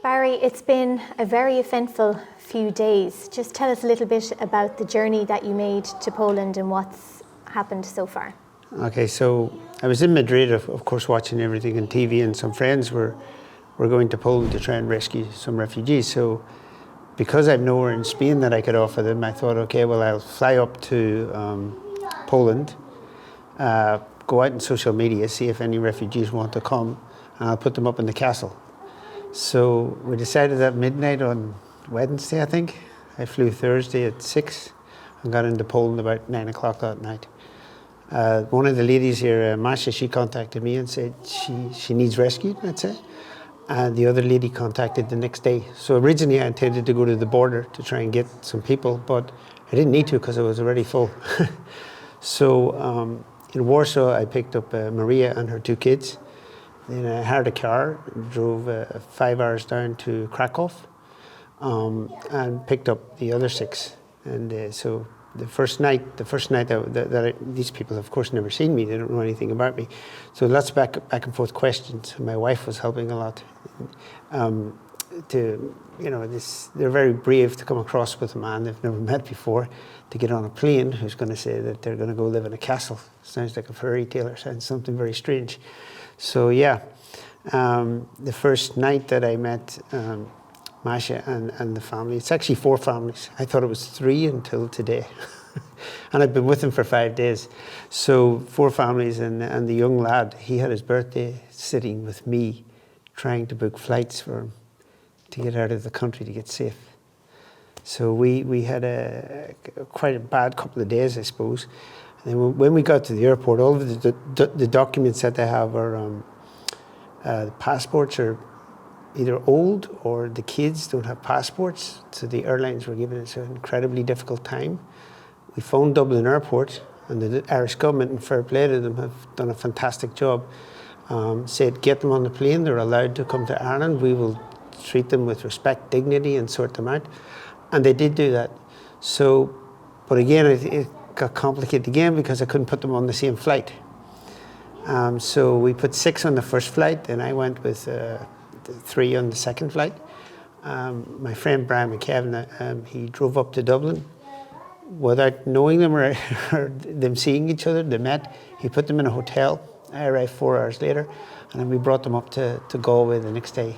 Barry, it's been a very eventful few days. Just tell us a little bit about the journey that you made to Poland and what's happened so far. Okay, so I was in Madrid, of course, watching everything on TV, and some friends were going to Poland to try and rescue some refugees. So because I've nowhere in Spain that I could offer them, I thought, okay, well, I'll fly up to Poland, go out in social media, see if any refugees want to come, and I'll put them up in the castle. So we decided at midnight on Wednesday, I think. I flew Thursday at 6 and got into Poland about 9 o'clock that night. One of the ladies here, Masha, she contacted me and said she needs rescued, I'd say. And the other lady contacted the next day. So originally I intended to go to the border to try and get some people, but I didn't need to because I was already full. So in Warsaw, I picked up Maria and her 2 kids. Then I hired a car, drove 5 hours down to Krakow, and picked up the other 6. And so the first night that these people, of course, never seen me. They don't know anything about me. So lots of back and forth questions. My wife was helping a lot. They're very brave to come across with a man they've never met before, to get on a plane who's going to say that they're going to go live in a castle. Sounds like a fairy tale or sounds something very strange. So yeah, the first night that I met Masha and the family, it's actually 4 families. I thought it was 3 until today. And I've been with them for 5 days. So 4 families, and the young lad, he had his birthday sitting with me, trying to book flights for him to get out of the country to get safe. So we had quite a bad couple of days, I suppose. And then when we got to the airport, all of the documents that they have are the passports are either old or the kids don't have passports. So the airlines were giving us an incredibly difficult time. We phoned Dublin Airport, and the Irish government, and fair play to them, have done a fantastic job. Said get them on the plane, they're allowed to come to Ireland. We will treat them with respect, dignity, and sort them out. And they did do that. So, but again, it got complicated again because I couldn't put them on the same flight. So we put 6 on the first flight, and I went with 3 on the second flight. My friend Brian McKevin, he drove up to Dublin without knowing them or them seeing each other. They met. He put them in a hotel. I arrived 4 hours later, and then we brought them up to Galway the next day.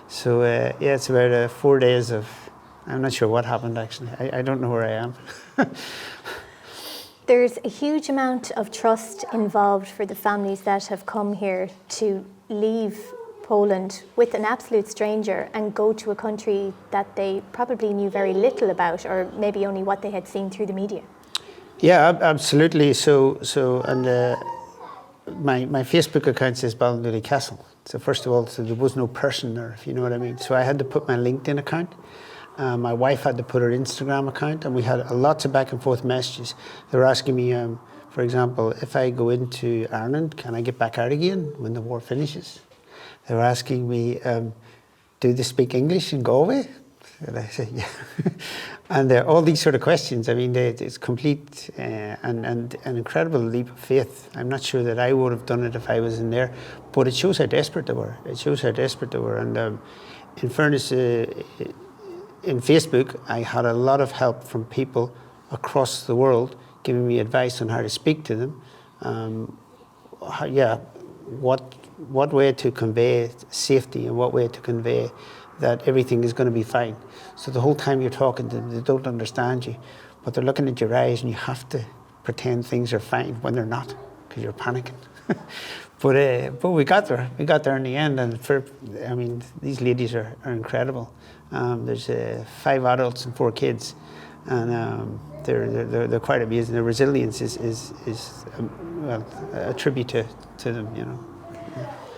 So yeah, it's about 4 days of, I'm not sure what happened actually. I don't know where I am. There's a huge amount of trust involved for the families that have come here to leave Poland with an absolute stranger and go to a country that they probably knew very little about, or maybe only what they had seen through the media. Yeah, absolutely. So and my Facebook account says Ballindooley Castle. So first of all, so there was no person there, if you know what I mean. So I had to put my LinkedIn account. My wife had to put her Instagram account, and we had lots of back and forth messages. They were asking me, for example, if I go into Ireland, can I get back out again when the war finishes? They were asking me, do they speak English in Galway? And I said, yeah. And all these sort of questions, I mean, it's complete and an incredible leap of faith. I'm not sure that I would have done it if I was in there, but it shows how desperate they were. It shows how desperate they were. And in fairness, in Facebook, I had a lot of help from people across the world giving me advice on how to speak to them. What way to convey safety and what way to convey that everything is going to be fine. So the whole time you're talking to them, they don't understand you, but they're looking at your eyes and you have to pretend things are fine when they're not, because you're panicking. But we got there. We got there in the end, and these ladies are incredible. There's 5 adults and 4 kids, and they're quite amazing. Their resilience is a tribute to them, you know.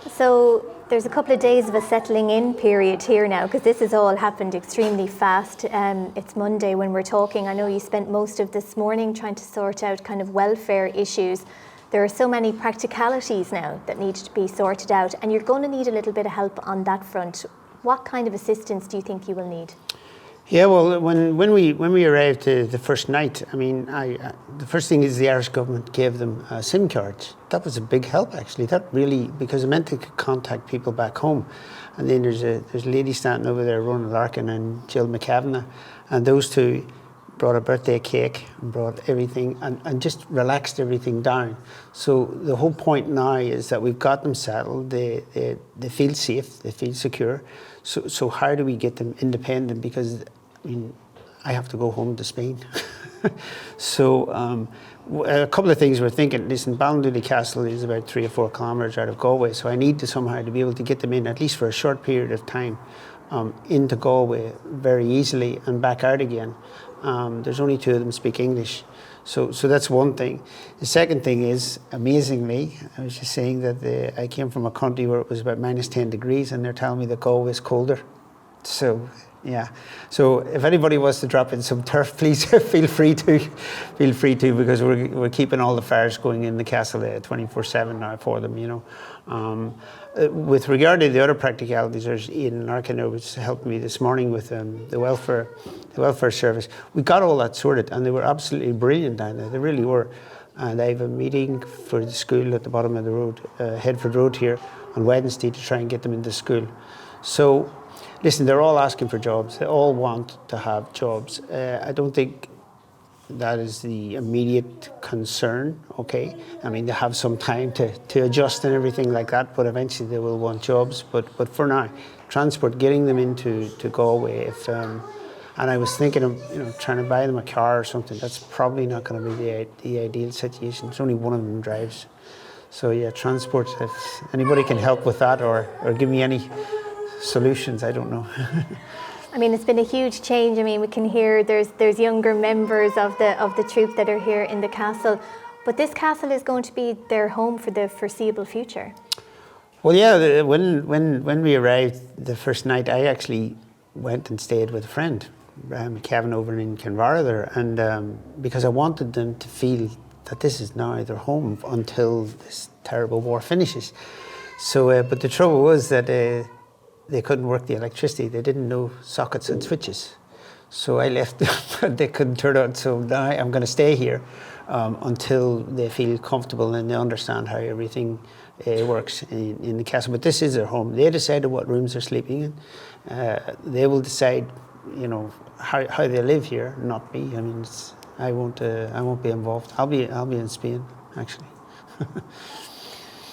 So there's a couple of days of a settling in period here now, because this has all happened extremely fast. It's Monday when we're talking. I know you spent most of this morning trying to sort out kind of welfare issues. There are so many practicalities now that need to be sorted out, and you're going to need a little bit of help on that front. What kind of assistance do you think you will need? Yeah, well, when we arrived the first night, I mean, the first thing is the Irish government gave them SIM cards. That was a big help, actually. That really, because it meant they could contact people back home. And then there's a lady standing over there, Rona Larkin and Jill McKavanagh, and those two brought a birthday cake and brought everything and just relaxed everything down. So the whole point now is that we've got them settled. They feel safe. They feel secure. So how do we get them independent? Because I mean, I have to go home to Spain. So a couple of things we're thinking. Listen, Ballindooley Castle is about 3 or 4 kilometres out of Galway, so I need to somehow to be able to get them in, at least for a short period of time, into Galway very easily and back out again. There's only 2 of them speak English. So that's one thing. The second thing is, amazingly, I was just saying that I came from a country where it was about minus 10 degrees and they're telling me that Galway is colder. So, yeah. So if anybody wants to drop in some turf, please feel free to. Feel free to, because we're keeping all the fires going in the castle 24/7 now for them, you know. With regard to the other practicalities, there's Ian Larkin who was helping me this morning with the welfare service. We got all that sorted, and they were absolutely brilliant down there. They really were. And I have a meeting for the school at the bottom of the road, Headford Road here, on Wednesday to try and get them into school. So, listen, they're all asking for jobs. They all want to have jobs. I don't think that is the immediate concern, okay? I mean, they have some time to adjust and everything like that, but eventually they will want jobs. But for now, transport, getting them into Galway, and I was thinking of, you know, trying to buy them a car or something. That's probably not going to be the ideal situation. There's only one of them drives. So yeah, transport, if anybody can help with that or give me any solutions, I don't know. I mean, it's been a huge change. I mean, we can hear there's younger members of the troop that are here in the castle, but this castle is going to be their home for the foreseeable future. Well, yeah. When we arrived the first night, I actually went and stayed with a friend, Kevin, over in Kinvara there, and because I wanted them to feel that this is now their home until this terrible war finishes. So, but the trouble was that they couldn't work the electricity. They didn't know sockets and switches. So I left them, but they couldn't turn on. So now I'm going to stay here until they feel comfortable and they understand how everything works in the castle. But this is their home. They decided what rooms they're sleeping in. They will decide, you know, how they live here, not me. I mean, I won't be involved. I'll be in Spain, actually.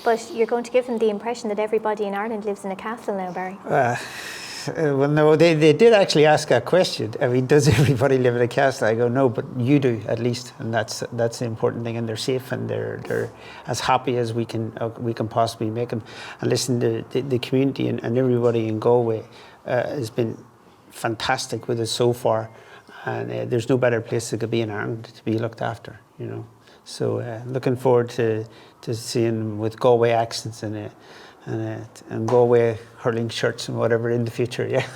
But you're going to give them the impression that everybody in Ireland lives in a castle now, Barry. Well, no, they did actually ask that question. I mean, does everybody live in a castle? I go, no, but you do, at least, and that's the important thing. And they're safe, and they're as happy as we can possibly make them. And listen, the community and everybody in Galway has been fantastic with us so far. And there's no better place that could be in Ireland to be looked after, you know. So looking forward to seeing them with Galway accents and Galway hurling shirts and whatever in the future, yeah.